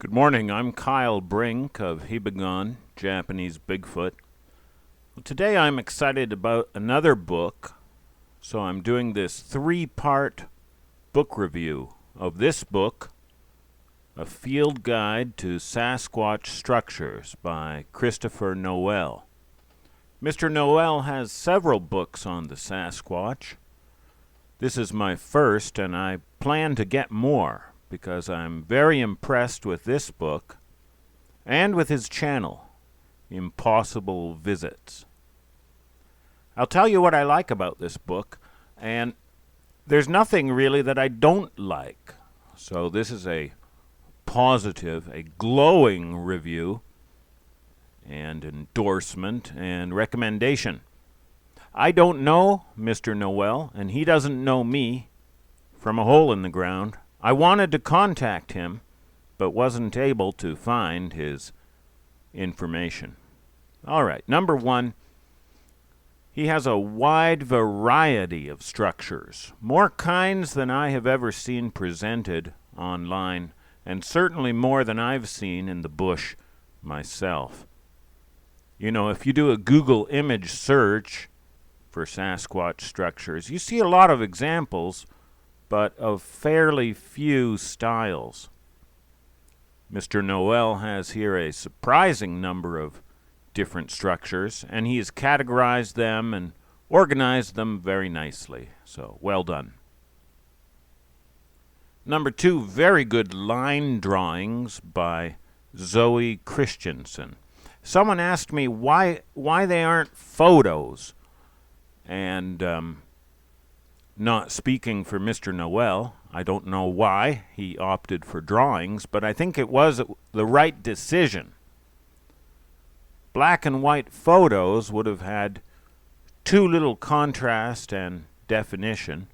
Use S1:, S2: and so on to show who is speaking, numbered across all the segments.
S1: Good morning, I'm Kyle Brink of Hibagon, Japanese Bigfoot. Well, today I'm excited about another book, so I'm doing this three-part book review of this book, A Field Guide to Sasquatch Structures by Christopher Noel. Mr. Noel has several books on the Sasquatch. This is my first, and I plan to get more, because I'm very impressed with this book and with his channel, Impossible Visits. I'll tell you what I like about this book, and there's nothing really that I don't like. So this is a positive, a glowing review and endorsement and recommendation. I don't know Mr. Noel, and he doesn't know me from a hole in the ground. I wanted to contact him, but wasn't able to find his information. All right, number one, he has a wide variety of structures, more kinds than I have ever seen presented online, and certainly more than I've seen in the bush myself. You know, if you do a Google image search for Sasquatch structures, you see a lot of examples, but of fairly few styles. Mr. Noel has here a surprising number of different structures, and he has categorized them and organized them very nicely. So, well done. Number two, very good line drawings by Zoe Christensen. Someone asked me why they aren't photos, and not speaking for Mr. Noel, I don't know why he opted for drawings, but I think it was the right decision. Black and white photos would have had too little contrast and definition,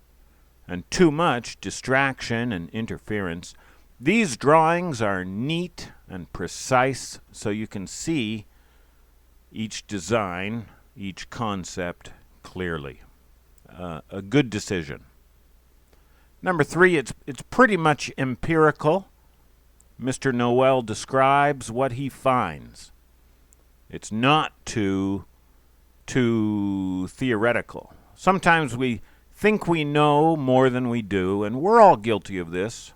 S1: and too much distraction and interference. These drawings are neat and precise, so you can see each design, each concept clearly. A good decision. Number three, it's pretty much empirical. Mr. Noel describes what he finds. It's not too theoretical. Sometimes we think we know more than we do, and we're all guilty of this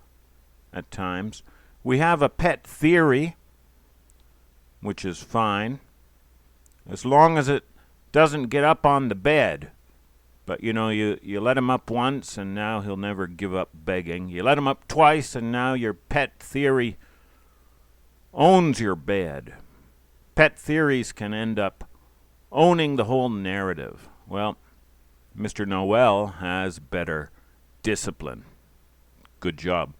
S1: at times. We have a pet theory, which is fine, as long as it doesn't get up on the bed. But, you know, you let him up once, and now he'll never give up begging. You let him up twice, and now your pet theory owns your bed. Pet theories can end up owning the whole narrative. Well, Mr. Noel has better discipline. Good job.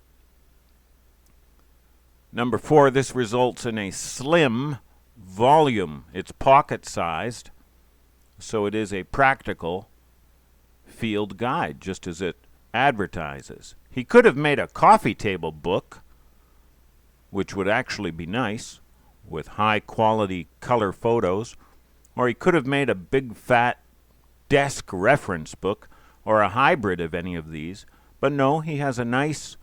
S1: Number four, this results in a slim volume. It's pocket-sized, so it is a practical field guide, just as it advertises. He could have made a coffee table book, which would actually be nice, with high-quality color photos, or he could have made a big fat desk reference book, or a hybrid of any of these. But no, he has a nice,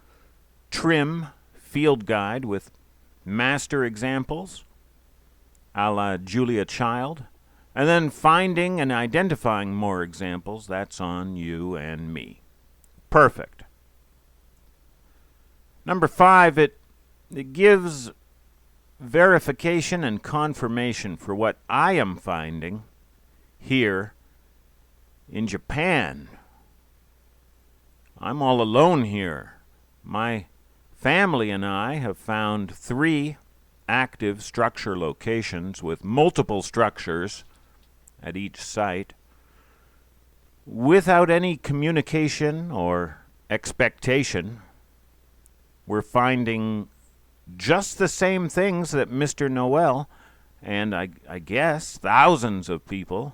S1: trim field guide with master examples, a la Julia Child, and then finding and identifying more examples. That's on you and me. Perfect. Number five, it gives verification and confirmation for what I am finding here in Japan. I'm all alone here. My family and I have found 3 active structure locations with multiple structures at each site without any communication or expectation. We're finding just the same things that Mr. Noel and I guess thousands of people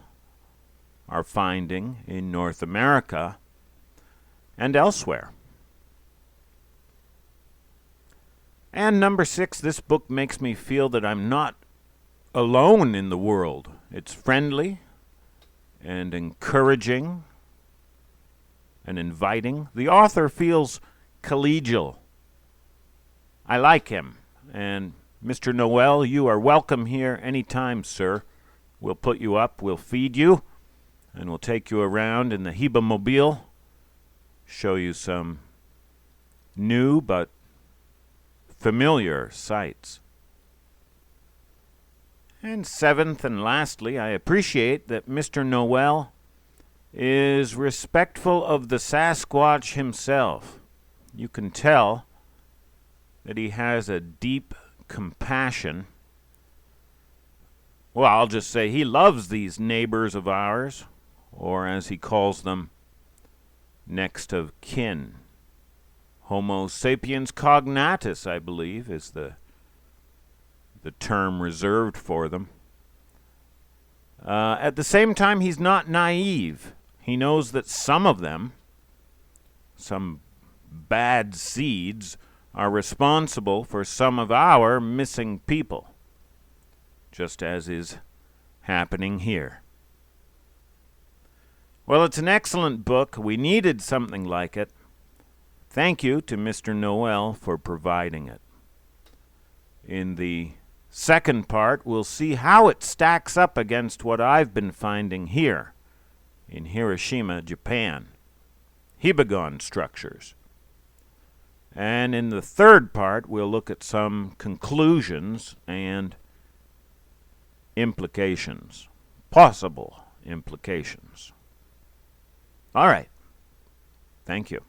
S1: are finding in North America and elsewhere. And number 6, this book makes me feel that I'm not alone in the world. It's friendly and encouraging and inviting. The author feels collegial. I like him, And Mr. Noel, you are welcome here anytime, sir. We'll put you up, we'll feed you, and we'll take you around in the Heba-mobile, show you some new but familiar sights. And seventh and lastly, I appreciate that Mr. Noel is respectful of the Sasquatch himself. You can tell that he has a deep compassion. Well, I'll just say he loves these neighbors of ours, or as he calls them, next of kin. Homo sapiens cognatus, I believe, is the term reserved for them. At the same time, he's not naive. He knows that some of them, some bad seeds, are responsible for some of our missing people, just as is happening here. Well, it's an excellent book. We needed something like it. Thank you to Mr. Noel for providing it. In the second part, we'll see how it stacks up against what I've been finding here in Hiroshima, Japan. Hibagon structures. And in the third part, we'll look at some conclusions and implications, possible implications. All right. Thank you.